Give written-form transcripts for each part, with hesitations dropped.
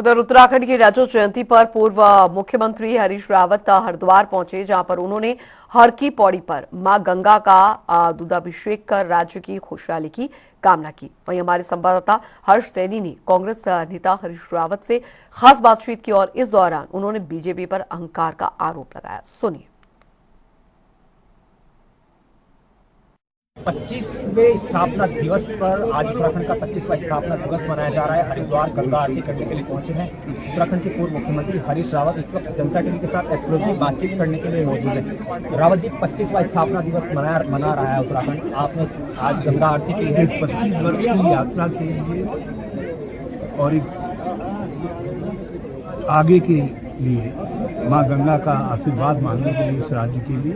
उधर उत्तराखंड की रजत जयंती पर पूर्व मुख्यमंत्री हरीश रावत हरिद्वार पहुंचे, जहां पर उन्होंने हर की पौड़ी पर मां गंगा का दूधाभिषेक कर राज्य की खुशहाली की कामना की। वहीं हमारे संवाददाता हर्ष तैनी ने कांग्रेस नेता हरीश रावत से खास बातचीत की और इस दौरान उन्होंने बीजेपी पर अहंकार का आरोप लगाया। सुनिए। 25वें स्थापना दिवस पर आज उत्तराखंड का 25वां स्थापना दिवस मनाया जा रहा है। हरिद्वार गंगा आरती करने के लिए पहुंचे हैं उत्तराखंड के पूर्व मुख्यमंत्री हरीश रावत। इस वक्त जनता टीवी के साथ एक्सक्लूसिव बातचीत करने के लिए मौजूद है। रावत जी, 25वां स्थापना दिवस मना रहा है उत्तराखंड। आपने आज गंगा आरती की है। 25 वर्ष की यात्रा के लिए और एक आगे के लिए माँ गंगा का आशीर्वाद मांगने के लिए इस राज्य के लिए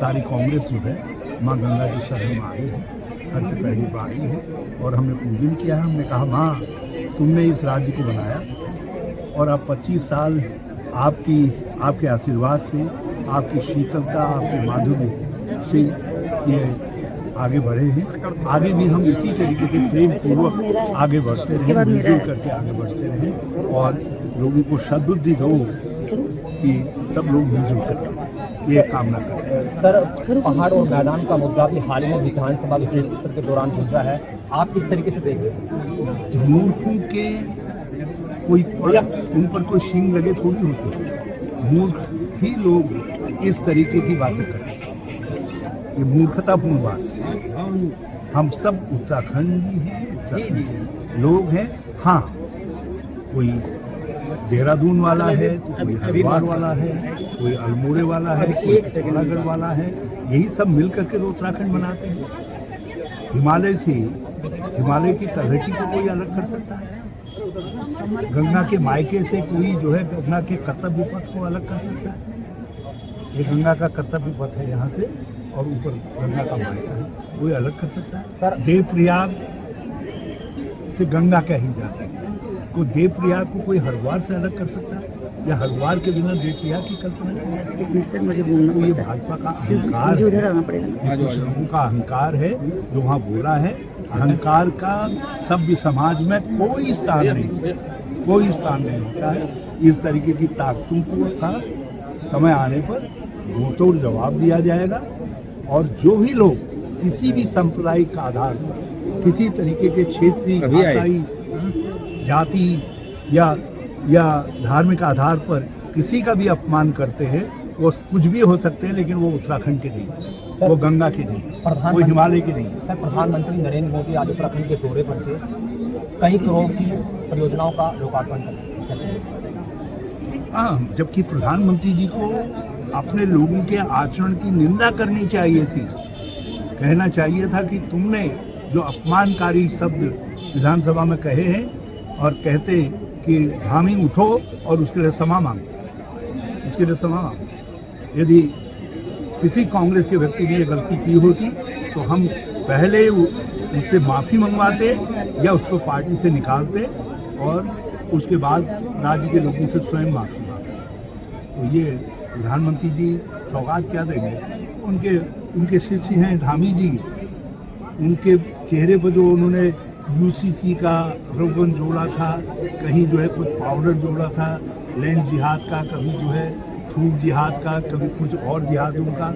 सारी कांग्रेस जो है माँ गंगा की शरण में आई है, हर की पहली बार आई है और हमने पूजन किया है। हमने कहा माँ, तुमने इस राज्य को बनाया और अब 25 साल आपके आशीर्वाद से, आपकी शीतलता, आपके माधुर्य से ये आगे बढ़े हैं। आगे भी हम इसी तरीके से प्रेम पूर्वक आगे बढ़ते रहें, मिलजुल करके आगे बढ़ते रहें और लोगों को सद्बुद्धि दो कि सब लोग मिलजुल करके ये कामना करें। सर, पहाड़ और मैदान का मुद्दा भी हाल में विधानसभा विशेष सत्र के दौरान गुजरा है। आप किस तरीके से देख रहे हैं? मूर्खों के उन पर कोई शिंग लगे थोड़ी होते, मूर्ख ही लोग इस तरीके की बातें करते हैं। ये मूर्खतापूर्ण बात है। हम सब उत्तराखंडी हैं, उत्तराखंड लोग हैं। हाँ, कोई देहरादून वाला है, कोई हरिद्वार वाला है, कोई अल्मोड़े वाला है, कोई पिथौरागढ़ वाला है। यही सब मिल करके तो उत्तराखंड बनाते हैं। हिमालय की तलहटी को कोई अलग कर सकता है? गंगा के मायके से कोई जो है गंगा के कर्तव्य पथ को अलग कर सकता है? ये गंगा का कर्तव्य पथ है यहाँ से और ऊपर गंगा का मायका है, कोई अलग कर सकता है? देवप्रयाग से गंगा कही जाती है, को देवप्रयाग को कोई हरिद्वार से अलग कर सकता है या हरिद्वार के बिना देवप्रयाग की कल्पना की जा सकती है? तो ये भाजपा का अहंकार है, कुछ लोगों का अहंकार है जो वहाँ बोला है। अहंकार का सभ्य समाज में कोई स्थान नहीं होता है। इस तरीके की ताकतों का समय आने पर मुंहतोड़ जवाब दिया जाएगा और जो भी लोग किसी भी सांप्रदायिक आधार पर, किसी तरीके के क्षेत्रीय, भाषाई, जाति या धार्मिक आधार पर किसी का भी अपमान करते हैं, वो कुछ भी हो सकते हैं, लेकिन वो उत्तराखंड के नहीं, वो गंगा के नहीं, वो हिमालय के नहीं। सर, प्रधानमंत्री नरेंद्र मोदी आज उत्तराखंड के दौरे पर थे, कई करोड़ की परियोजनाओं का लोकार्पण करें। हाँ, जबकि प्रधानमंत्री जी को अपने लोगों के आचरण की निंदा करनी चाहिए थी। कहना चाहिए था कि तुमने जो अपमानकारी शब्द विधानसभा में कहे हैं और कहते कि धामी उठो और उसके लिए क्षमा मांगो, यदि किसी कांग्रेस के व्यक्ति ने ये गलती की होती तो हम पहले उससे माफ़ी मंगवाते या उसको पार्टी से निकालते और उसके बाद राज्य के लोगों से स्वयं माफ़ी मांगते। तो ये प्रधानमंत्री जी सौगात क्या देंगे? उनके शिष्य हैं धामी जी, उनके चेहरे पर जो उन्होंने यूसीसी का रोगन जोड़ा था, कहीं जो है कुछ पाउडर जोड़ा था लैंड जिहाद का, कभी जो है फूड जिहाद का, कभी कुछ और जिहादों का,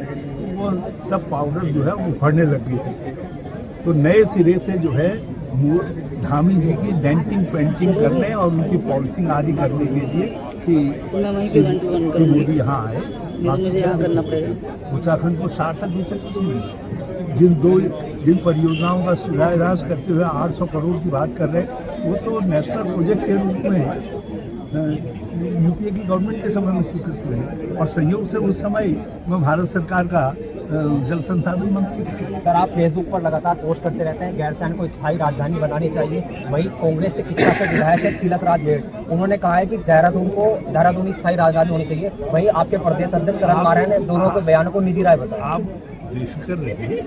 वो सब पाउडर जो है वो उफड़ने लग गए थे। तो नए सिरे से जो है धामी जी की डेंटिंग पेंटिंग करने और उनकी पॉलिसिंग आदि करने के लिए श्री मोदी यहाँ आए। उत्तराखंड को सार्थक भी सकती जिन परियोजनाओं का शिलान्यास करते हुए 800 करोड़ की बात कर रहे हैं, वो तो नेशनल प्रोजेक्ट के रूप में यूपीए की गवर्नमेंट के समय में स्वीकृत हुए और संयोग से उस समय मैं भारत सरकार का जल संसाधन मंत्री था। सर, आप फेसबुक पर लगातार पोस्ट करते रहते हैं गैरसैंण को स्थायी राजधानी बनानी चाहिए। वही कांग्रेस के कितना से विधायक है तिलक राज जेठ, उन्होंने कहा है कि देहरादून स्थायी राजधानी होनी चाहिए। वही आपके प्रदेश अध्यक्ष करण मारान ने दोनों के बयानों को निजी राय बताया। आप बेफिक्र रहिए,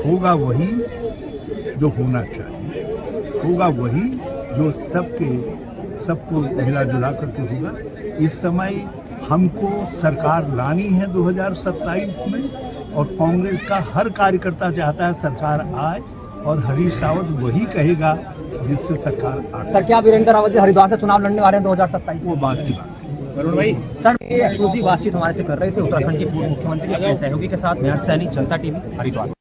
होगा वही जो होना चाहिए, होगा वही जो सबको मिला जुला करके होगा। इस समय हमको सरकार लानी है 2027 में और कांग्रेस का हर कार्यकर्ता चाहता है सरकार आए और हरीश रावत वही कहेगा जिससे सरकार आ सर क्या वीरेंद्र रावत जी हरिद्वार से चुनाव लड़ने वाले हैं 2027? वो बात की बात है। वरुण भाई सर ये एक्सक्लूसिव बातचीत हमारे से कर रहे थे उत्तराखंड के पूर्व मुख्यमंत्री अपने सहयोगी के साथ। मेहर सैनी, जनता टीवी, हरिद्वार।